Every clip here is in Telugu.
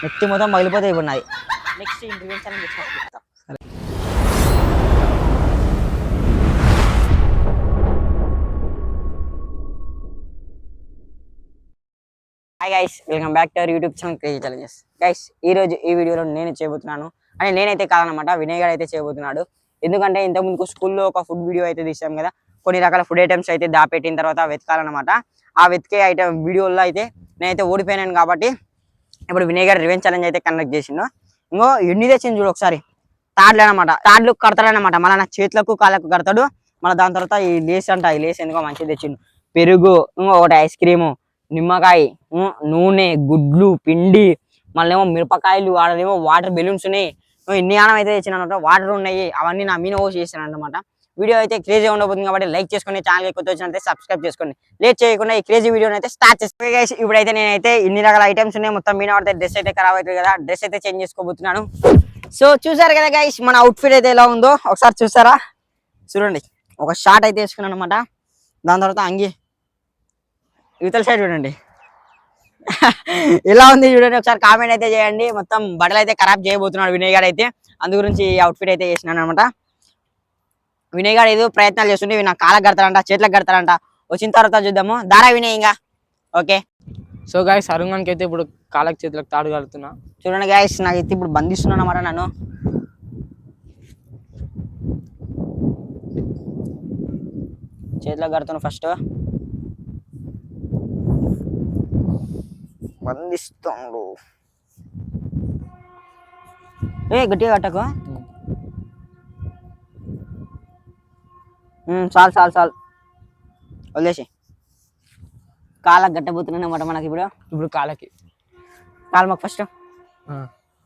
నెత్తి మొత్తం పగిలిపోతే ఇప్పుడు నాది. నెక్స్ట్ ఇంటర్వ్యూ ఛాలెంజ్ చెప్తా. Hi guys, welcome back to our YouTube channel crazy challenges. Guys, ఈరోజు ఈ వీడియోలో నేను చేయబోతున్నాను, అని నేనైతే కాదనమాట, వినయ్ గారు అయితే చేయబోతున్నాడు. ఎందుకంటే ఇంతకుముందు స్కూల్లో ఒక ఫుడ్ వీడియో అయితే తీసాం కదా, కొన్ని రకాల ఫుడ్ ఐటమ్స్ అయితే దాపెట్టిన తర్వాత వెతకాలన్నమాట. ఆ వెతికే ఐటమ్ వీడియోలో అయితే నేనైతే ఓడిపోయాను కాబట్టి ఇప్పుడు వినయ్ గారు రివెంజ్ ఛాలెంజ్ అయితే కండక్ట్ చేసిండు. ఇంకో ఎన్ని తెచ్చింది చూడు ఒకసారి. తాడ్లు అనమాట, తాడ్లు కడతాడనమాట. మళ్ళీ నా చేతులకు కాళ్ళకు కడతాడు. మళ్ళీ దాని తర్వాత ఈ లేస్ అంట, ఈ లేస్ ఎందుకో మంచిగా తెచ్చిండు. పెరుగు, ఇంకో ఒకటి ఐస్ క్రీము, నిమ్మకాయ, నూనె, గుడ్లు, పిండి, మళ్ళీ ఏమో మిరపకాయలు, ఆడేమో వాటర్ బెలూన్స్ ఉన్నాయి. ఇన్ని ఆనం అయితే తెచ్చిన అనమాట. వాటర్ ఉన్నాయి, అవన్నీ నా మీన పోసి చేశాను అనమాట. వీడియో అయితే క్రేజీ ఉండబోతుంది కాబట్టి లైక్ చేసుకోండి, ఛానల్ కొత్త వచ్చినట్లయితే సబ్స్క్రైబ్ చేసుకోండి. లేట్ చేయకుండా ఈ క్రేజీ వీడియోని అయితే స్టార్ట్ చేసుకోండి. ఇప్పుడైతే నేనైతే ఇన్ని రకాల ఐటమ్స్ ఉన్నాయి, మొత్తం మీన పడితే డ్రెస్ అయితే ఖరాబ్ అవుతుంది కదా, డ్రెస్ అయితే చేంజ్ చేసుకోబోతున్నాను. సో చూసారు కదా గైస్, మన అవుట్ఫిట్ అయితే ఎలా ఉందో ఒకసారి చూసారా? చూడండి, ఒక షార్ట్ అయితే వేసుకున్నాను అనమాట. దాని తర్వాత అంగి, యువతల సైడ్ చూడండి ఎలా ఉంది చూడండి, ఒకసారి కామెంట్ అయితే చేయండి. మొత్తం బట్టలు అయితే ఖరాబ్ చేయబోతున్నాడు వినయ్ గారు అయితే, అందు గురించి అవుట్ఫిట్ అయితే చేసినాను అనమాట. వినయ్ గారు ఏదో ప్రయత్నాలు చేస్తుంటే నా కాళ్ళకు కడతారంట, చేతులకు కడతారంట. వచ్చిన తర్వాత చూద్దాము. దారా వినయ్ ఇంకా ఓకే. సో గాయస్, అరుణానికి అయితే ఇప్పుడు కాళ్ళకి చేతులకు తాడు కడుతున్నా. చూడండి గాయస్, నాకైతే ఇప్పుడు బంధిస్తున్నాను అన్నమాట. నన్ను చేతిలో కడుతున్నా, ఫస్ట్ బంధిస్తాడు. గట్టిగా కట్టకు. చాలు చాలు చాలు, వదిలేసి. కాళ్ళకి గట్టబోతున్నాను అన్నమాట మనకి ఇప్పుడు కాళ్ళకి. కాలు మొక్క ఫస్ట్,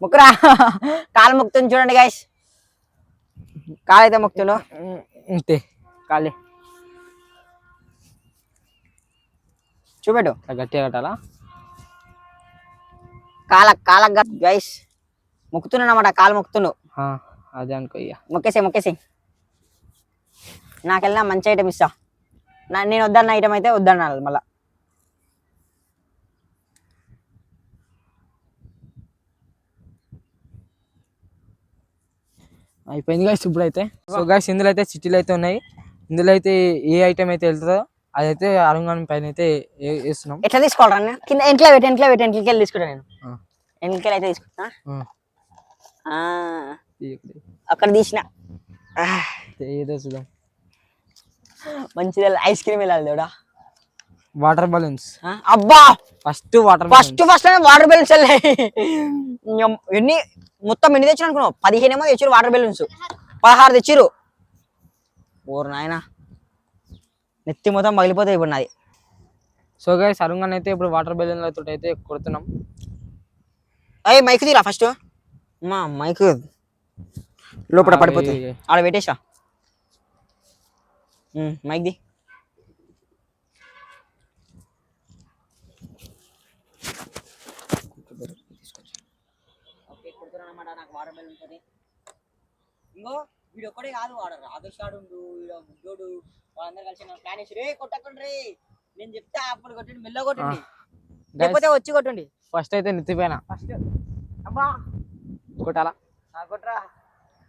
మొక్కరా. కాలు మొక్కుతుంది చూడండి గాయస్, కాలు అయితే మొక్కుతుండు అంతే. కాలే చూపెట్టు, గట్టిగా కట్టాలా? కాలక్ గైస్ మొక్కుతున్నాను అన్నమాట. కాలు మొక్కుతుండు, అదే అనుకో. ఇక మొక్కేసి నాకెళ్ళినా మంచి ఐటమ్ ఇస్తా. నేను వద్దన్న ఐటమ్ అయితే వద్దన్నాను మళ్ళా. అయిపోయింది గాయస్ ఇప్పుడు అయితే. సో గాయస్, ఇందులో అయితే చిట్టీలు అయితే ఉన్నాయి. ఇందులో అయితే ఏ ఐటమ్ అయితే వెళ్తుందో అదైతే అరుణ్ పైన అయితే వేస్తున్నాం. ఎట్లా తీసుకోవాలరా? కింద ఎంట్లో వెళ్ళి తీసుకుంటా. నేను ఎంట్లకెళ్ళి అయితే తీసుకుంటా. అక్కడ తీసిన ఏదో చూద్దాం. మంచిది, ఐస్ క్రీమ్ వెళ్ళాలి దేవుడా. Water balloons. అబ్బా, ఫస్ట్ వాటర్ బెలూన్స్ వెళ్ళాయి. మొత్తం ఎన్ని తెచ్చిన అనుకున్నావు? 15 ఏమో తెచ్చిరు వాటర్ బెలూన్స్. 16 తెచ్చిరు. ఓరు నాయన, నెత్తి మొత్తం పగిలిపోతాయి ఇప్పుడు నాది. సో గైస్, అరుణ్ అయితే ఇప్పుడు వాటర్ బెలూన్లతో అయితే కొడుతున్నాం. అయ్యి మైక్ తీరా ఫస్ట్. మా మైక్ లోపల పడిపోతుంది, ఆడ పెట్టేసా. మైక్ ది. నాకు వాటర్ బెలూన్స్ అని ఇంకో వీడు ఒక్కడే కాదు, వాడరు ఆగస్టాడు ముద్దోడు వాళ్ళందరూ కలిసి ప్లాన్ వేసి, రే కొట్టకండి, నేను చెప్తే అప్పుడు కొట్టండి, మెల్ల కొట్టండి, లేకపోతే వచ్చి కొట్టండి. ఫస్ట్ అయితే నెత్తిపోయినా ఫస్ట్ అబ్బా కొట్టాలా? కొట్టరా,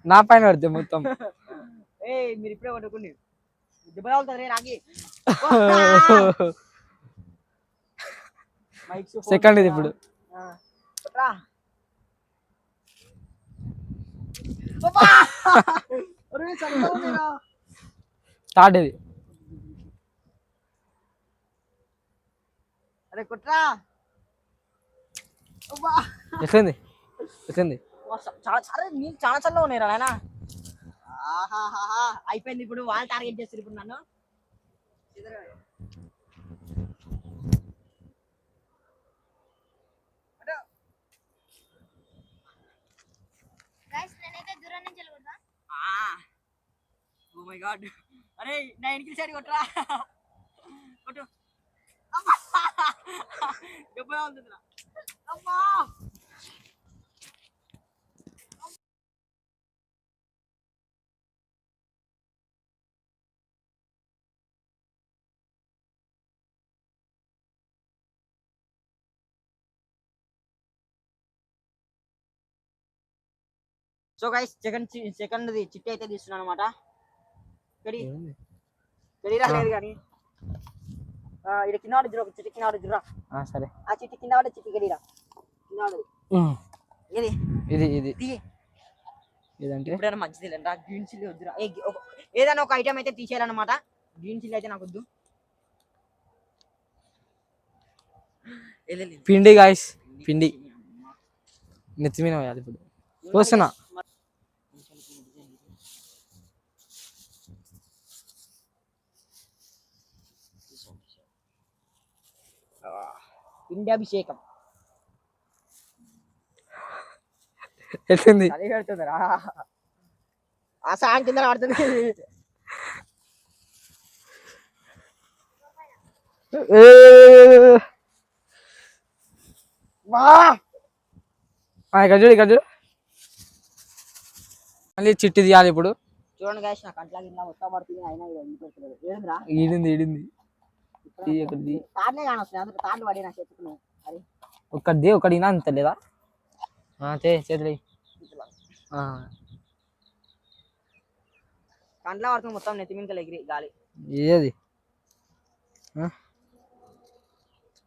నా పైన పడితే మొత్తం. మీరు ఇప్పుడే కొట్టుకోండి, దెబ్బ తగులుతుంది రే నాకి. సెకండ్ ఇది ఇప్పుడు. కొట్రా. స్టార్ట్ ఇది. అరే కొట్రా. ఎట్లుంది? చాలా చల్లగా ఉన్నాయి రా నాయన. అయిపోయింది ఇప్పుడు, వాళ్ళు టార్గెట్ చేస్తారు ఇప్పుడు నన్ను. ఓ మై గాడ్, అరే నా ఎన్నికల సైడ్ కొట్టరా, కొట్టు. దెబ్బ ఉంటుందిరా. అమ్మా. సో గైస్ సెకండ్ చిట్టి అయితే తీస్తున్నాను అనమాట. లేదు కానీ ఇది కింద వాడు ఒక చిట్టి కింద వాడు జురా. సరే ఆ చిట్టి కింద వాడే చిట్టి గడిరా కింద వాడు ఇది ఇది ఇది ఇదంటే ఎప్పుడైనా మంచిది లేండి. గ్రీన్ చిల్లీ వద్దురా. ఏదైనా ఒక ఐటమ్ అయితే తీసేయాలన్నమాట. గ్రీన్ చిల్లీ అయితే నాకు వద్దు. పిండి గాయస్, పిండి నెత్తి మీద వేయాలి. ఇప్పుడు పోస్తున్నా. పిండి అభిషేకం ఎట్లుంది? అదే పెడుతుందిరా. ఆ సాంగ్ కింద పడుతుంది. ఇక్కడ చూడు మళ్ళీ చిట్టి తీయాలి ఇప్పుడు. చూడండి గాయస్, నా కంట్లా కింద మొత్తం పడుతుంది. అయినా ఏడుందిరా. ఈడింది తాడ్లే కానొస్తుంది. అందులో తాడ్లు పడి నా చెట్టుకున్నాయి. అది ఒకటి అంత లేదా చేతులు కంట్లా పడుతుంది మొత్తం. నెత్తి మింకలు ఎగిరి గాలి. ఏది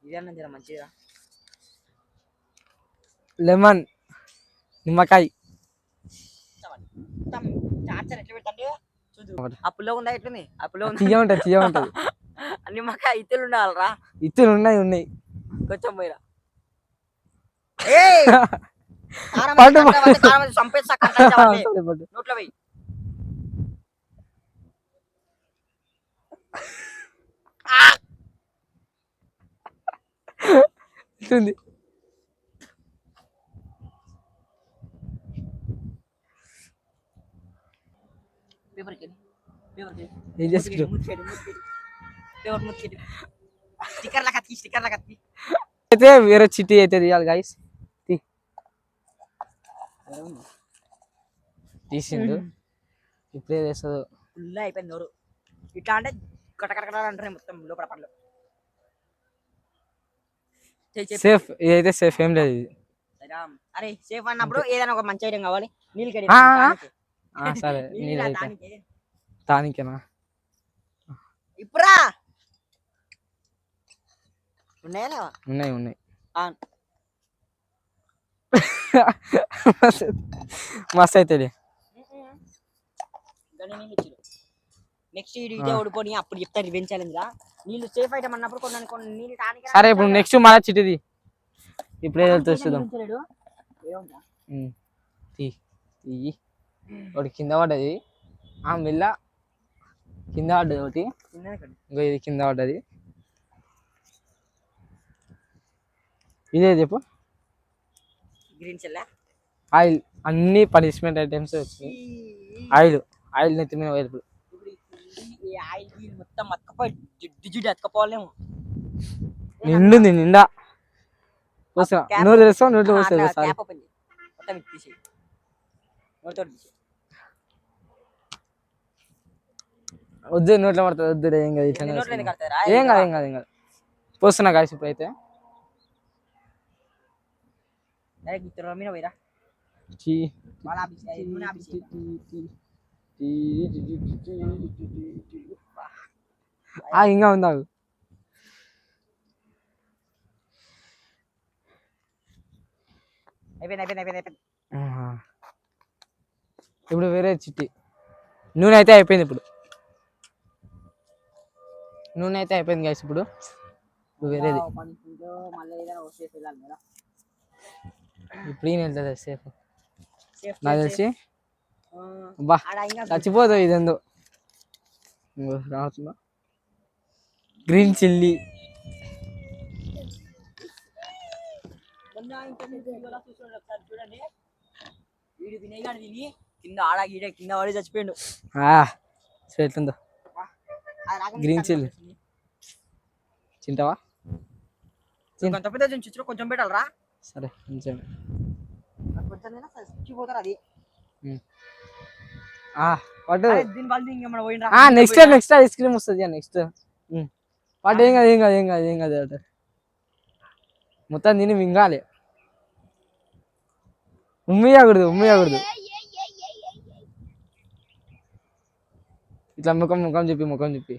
ఇదన్నా జర మంచిగా. లెమన్, నిమ్మకాయ. చార్జర్ ఎట్లా పెట్టండి చూడు. ఆ పుల్ల ఉందా ఎట్లుంది? ఆ పుల్ల తీయ ఉంటది. నిమ్మకాయ ఇత్తులు ఉండాలరా. ఇత్తులు ఉన్నాయి కొంచెం పోయిరా. చంపేస్తా నోట్లో పోయి. ఎట్లుంది? ఏం చేసుకుంటావు? అయితే వేరే చిట్టి అయితే తీయాలి గాయస్. తీసిండు. ఇప్పుడే చేస్తుంది. ఫుల్ అయిపోయింది నోరు. ఇట్లా అంటే కటకట అంటారు మొత్తం లోపల పనులు. సేఫ్. ఇదైతే సేఫ్ ఏం లేదు ఇది. అరే సేఫ్ అన్నప్పుడు ఏదైనా ఒక మంచి ఐటమ్ కావాలి. నీళ్ళు కడి. సరే తానికేనా? ఇప్పుడా ఉన్నాయా? ఉన్నాయి. మస్తు అయితే నెక్స్ట్ ఇదే ఓడిపోయి అప్పుడు చెప్తారు రివెంజ్ రా. నీళ్ళు సేఫ్ ఐటమ్ అన్నప్పుడు కొన్ని నీళ్ళు టానిక్. సరే ఇప్పుడు నెక్స్ట్ మన చిట్టిది. ఇప్పుడే చూద్దాం. ఒకటి కింద పడ్డది. మెల్ల కింద పడ్డది ఒకటి. ఇంకో ఇది కింద పడ్డది. ఇదే చెప్పు. Green chilli oil. అన్ని పనిష్మెంట్ ఐటమ్స్ వచ్చినాయి. ఆయిల్ నెత్తి మీద వైపు ఆయిల్ మొత్తం అతకపోయి జిడ్డు అతకపోలేము. నిండుంది నిండా. నువ్వు తెలుస్తావు నోట్లో వస్తుంది. వద్దు నోట్లో పడుతుంది. వద్దు ఏం కాదు. ఏం కాదు. పోస్తున్నా కాసి ఇప్పుడైతే. ఇంకా ఉందా? అయిపోయింది. ఇప్పుడు వేరే చిట్టి. నూనె అయితే అయిపోయింది. ఇప్పుడు నూనె అయితే అయిపోయింది గాయస్. ఇప్పుడు వేరేది ఇప్పుడు ఈయన వెళ్తుంది సేఫ్ నాకు తెలిసి. అబ్బా చచ్చిపోతావు. ఇదేందో రావుతుందా? Green chilli. చూడండి వీడు వినేగాడు తిని కింద కింద వాడి చచ్చిపోయాడు. ఎట్లుందో గ్రీన్ చిల్లీ. తింటావా? కొంచెం పెట్టాలరా. సరే కొంచెం చచ్చిపోతారు. అది నెక్స్ట్ ఐస్ క్రీమ్ వస్తుంది. నెక్స్ట్ వాటి ఏం కాదు. మొత్తం దీన్ని మింగాలి. ఉమ్మియకూడదు. ఇట్లా ముఖం ముఖం చెప్పి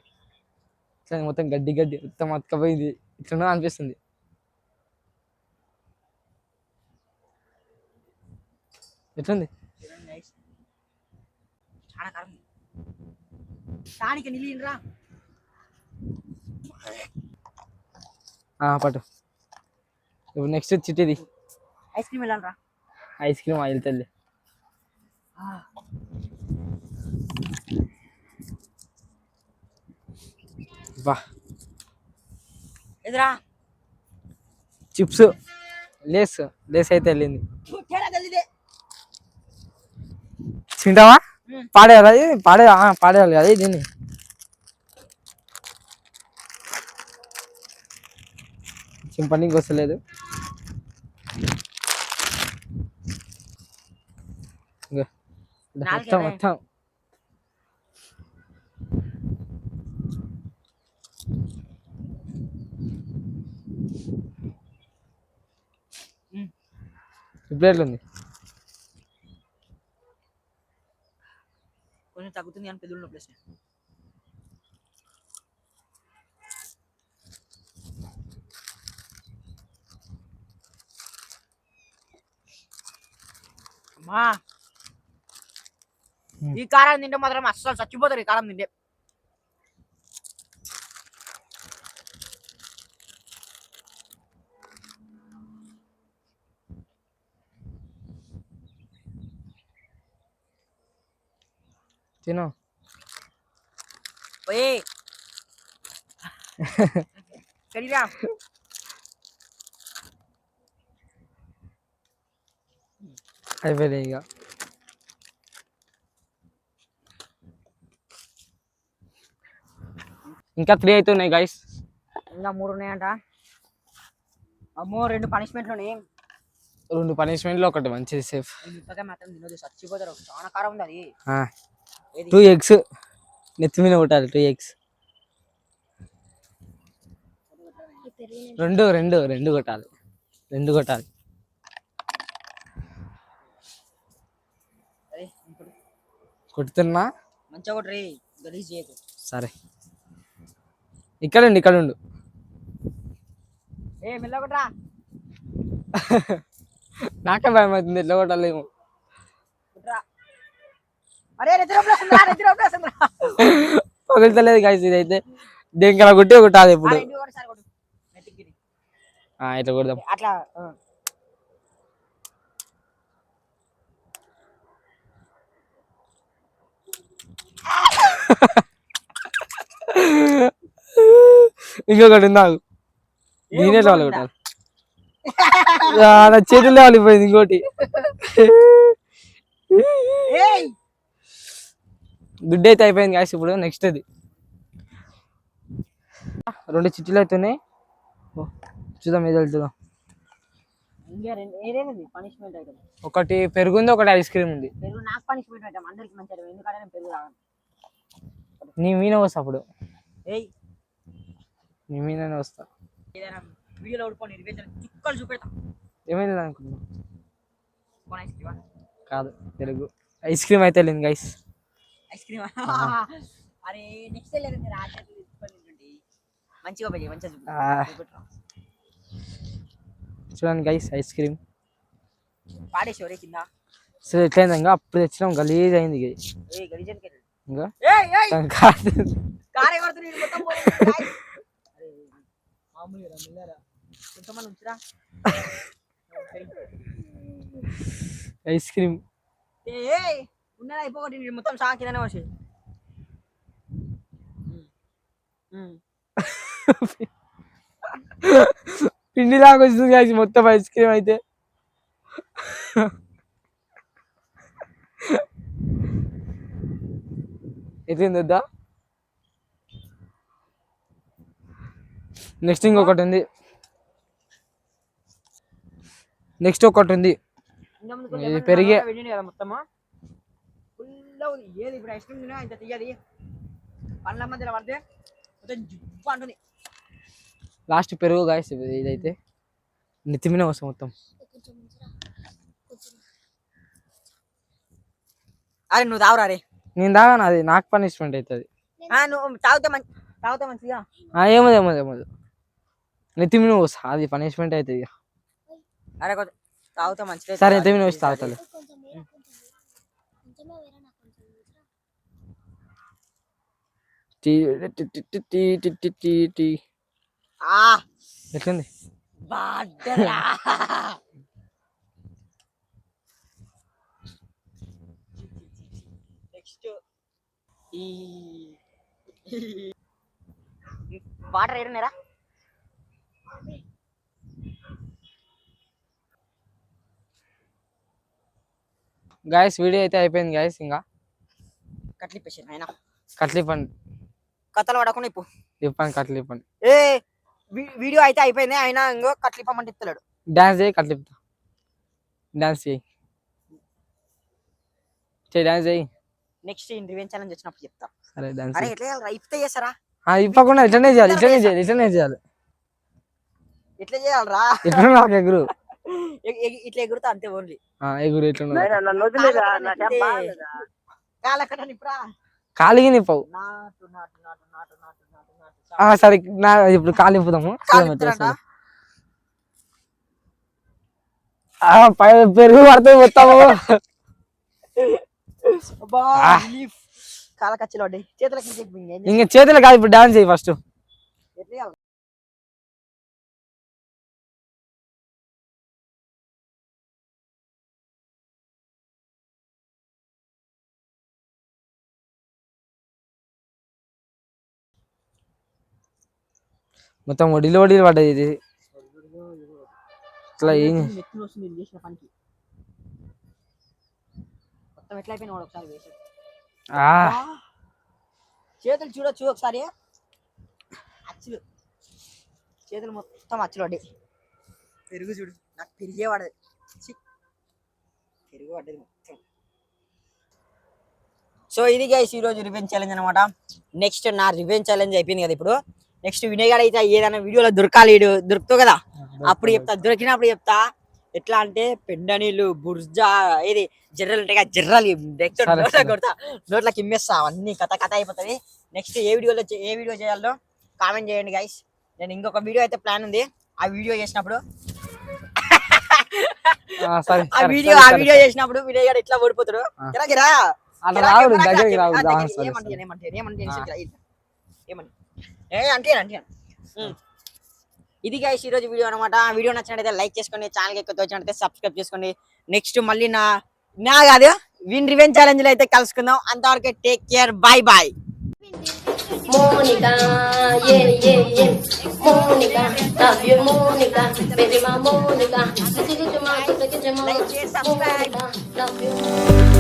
ఇట్లా మొత్తం గడ్డి మొత్తం అతకపోయింది ఇట్లా అనిపిస్తుంది. ఎట్లుంది? చాలా కారం. దానికి నిలిరా పట్టు. ఇప్పుడు నెక్స్ట్ చిట్టిది ఐస్ క్రీమ్ వెళ్ళాలి రా. ఐస్ క్రీమ్ ఆయిల్ తల్లి. బా ఎదురా చిప్స్ లేస్ అయితే వెళ్ళింది. తింటావా? పాడేయాలి అది పాడేయాలి కదా దీన్ని. చింపనీకి వస్తలేదు. మొత్తం ఇప్పుడు ఎట్లుంది? కొంచెం తగ్గుతుంది అని పెద్దలు ప్లేస్. అమ్మా ఈ కారం తింటే మాత్రం అస్సలు చచ్చిపోతారు. ఈ కారం తింటే తిను. పోయి సరిరా. అయిపోయినాయి ఇక. ఇంకా 3 అవుతున్నాయి గైస్. ఇంకా 3 ఉన్నాయంట. అమ్మో 2 పనిష్మెంట్లు ఉన్నాయి. 2 పనిష్మెంట్లు ఒకటి మంచిది సేఫ్. మాత్రం తినదు చచ్చిపోతారు. చాలా కారం ఉంది అది. 2 eggs నెత్తి మీద కొట్టాలి. 2 eggs రెండు కొట్టాలి. 2 కొట్టాలి. కొడుతున్నా మంచిగా కొట్టరి గలీజ్ చేయకు. సరే ఇక్కడ ఉండు. మెల్ల కొట్టరా. నాకే భయం అవుతుంది ఎట్లా కొట్టాలేమో. పగులుతలేదు గైస్ ఇదైతే. దేనికలా కొట్టి కొట్టాలి ఇప్పుడు. ఇట్లా కొడదాం. అట్లా ఇంకొకటి నాకు దీనే వాళ్ళు కొట్టాలి. నా చేతుల్లో వాలిపోయింది ఇంకోటి. గుడ్ అయితే అయిపోయింది గాయస్. ఇప్పుడు నెక్స్ట్ అది 2 చిట్టీలు అవుతున్నాయి. చూద్దాం ఏదో వెళ్తుందాం. ఒకటి పెరుగుంది, ఒకటి ఐస్ క్రీమ్ ఉంది. నాకు పనిష్మెంట్ పెట్టాం అందరికి మంచిగా. ఎందుకంటే పెరుగు తాగను. నీ మీన వస్తా అప్పుడు. నీ మీదనే వస్తా. వీడియోలో ఓడిపోయి చుక్కలు చూపెడతా. ఏమైంది అనుకున్నా? కాదు పెరుగు. ఐస్ క్రీమ్ అయితే వెళ్ళింది గైస్. ఐస్ క్రీమ్ అరే నెక్స్ట్ లేదు. మంచిగా చూడండి గైస్ ఐస్ క్రీమ్ పాడేసేవరే కింద. సరే ఎట్లయింది? ఇంకా అప్పుడు తెచ్చినాం గలీజ్ అయింది. ఇంకా ఐస్ క్రీమ్ ఉన్నదా అయిపోయి మొత్తం షాక్ కిందనే వచ్చి పిండి లాగా వస్తుంది కాదు మొత్తం ఐస్ క్రీమ్ అయితే. ఎట్టిందా? నెక్స్ట్ ఇంకొకటి ఉంది. నెక్స్ట్ ఒకటి ఉంది పెరిగే. మొత్తము ఏది ఇప్పుడు ఐస్ క్రీమ్ తినా ఇంత తీయది పండ్ల మధ్యలో పడితే మొత్తం జివ్వు అంటుంది. లాస్ట్ పెరుగు గాయస్. ఇదైతే నెత్తిమిన వస్తాం మొత్తం. అరే నువ్వు తాగురా. రే నేను తాగాను, అది నాకు పనిష్మెంట్ అవుతుంది. నువ్వు తాగుతా మంచిగా. ఏమదు ఏమదు ఏమదు నెత్తి మీద పోస్తా, అది పనిష్మెంట్ అవుతుంది ఇక. అరే కొంచెం తాగుతా మంచిగా. సరే నెత్తి మీద వచ్చి తాగుతాను. ఎట్లుంది? నెక్స్ట్ వాటర్ ఏడున్నారా? గాయస్ వీడియో అయితే అయిపోయింది గాయస్. ఇంకా కట్లిప్పేసాను ఆయన. కట్లిప్పండి, కథలు పడకుండా ఇప్పుడు ఇప్పండి కట్లిప్పండి. వీడియో అయితే అయిపోయింది, ఆయన ఇంకో కట్లిప్పమంటే ఇస్తలేడు. డాన్స్ చేయి, కట్లిప్తా. డాన్స్ చేయి, డాన్స్ చేయి. నెక్స్ట్ రివెంజ్ ఛాలెంజ్ వచ్చినప్పుడు చెప్తా. సరే డాన్స్. అరే ఎట్లా చేయాలి? ఇప్పుడే చేస్తారా? ఇప్పకుండా ఇట్లనే చేయాలి, ఇట్లనే చేయాలి, ఇట్లనే చేయాలి. ఎట్లా చేయాలరా? ఇట్లా నాకు ఎగురు, ఇట్లా ఎగురుతా అంతే. ఓన్లీ ఎగురు ఇట్లా కాలిగి నిప్పవు. సరే ఇప్పుడు కాలు ఇప్పుదాము. పెరుగు పడుతుంది మొత్తము. కాల కచ్చలు పడ్డాయి చేతులకి. ఇంకా చేతులు కాదు, ఇప్పుడు డాన్స్ చేయి ఫస్ట్. మొత్తం ఒడిలో ఒడిలు పడ్డది ఇది. ఇట్లా ఏం చేసిన పనికి మొత్తం ఎట్లా అయిపోయినా ఒకసారి వేసాడు. చేతులు చూడొచ్చు ఒకసారి. అచ్చులు చేతులు మొత్తం అచ్చులు పడ్డాయి. పెరుగు చూడు, నాకు పెరిగే పడదు. పెరుగు పడ్డది మొత్తం. సో ఇది గైస్ ఈరోజు రివెంజ్ ఛాలెంజ్ అనమాట. నెక్స్ట్ నా రివెంజ్ ఛాలెంజ్ అయిపోయింది కదా. ఇప్పుడు నెక్స్ట్ వినయ్ అయితే ఏదైనా వీడియోలో దొరకాలి, దొరుకుతావు కదా అప్పుడు చెప్తా. దొరికినప్పుడు చెప్తా. ఎట్లా అంటే పెండ నీళ్ళు, బుర్జా, ఏది జర్రలు ఉంటాయి కదా, జర్రలు కొడతా, నోట్లకి ఇమ్మేస్తా. అన్ని కథ అయిపోతుంది. నెక్స్ట్ ఏ వీడియో చేయాలో కామెంట్ చేయండి గైస్. నేను ఇంకొక వీడియో అయితే ప్లాన్ ఉంది. ఆ వీడియో చేసినప్పుడు వినయ్ గారు ఎట్లా ఓడిపోతాడు. ఇది గైస్ ఈరోజు వీడియో అనమాట. వీడియో నచ్చినట్టయితే లైక్ చేసుకోండి, ఛానల్ ఎక్కువ వచ్చినట్టయితే సబ్స్క్రైబ్ చేసుకోండి. నెక్స్ట్ మళ్ళీ నా కాదు విన్ రివెంజ్ ఛాలెంజ్ లో అయితే కలుసుకుందాం. అంతవరకు take care, bye bye. Monica, yeah, yeah, yeah. Monica, love you, Monica, baby, my Monica. Monica, love you.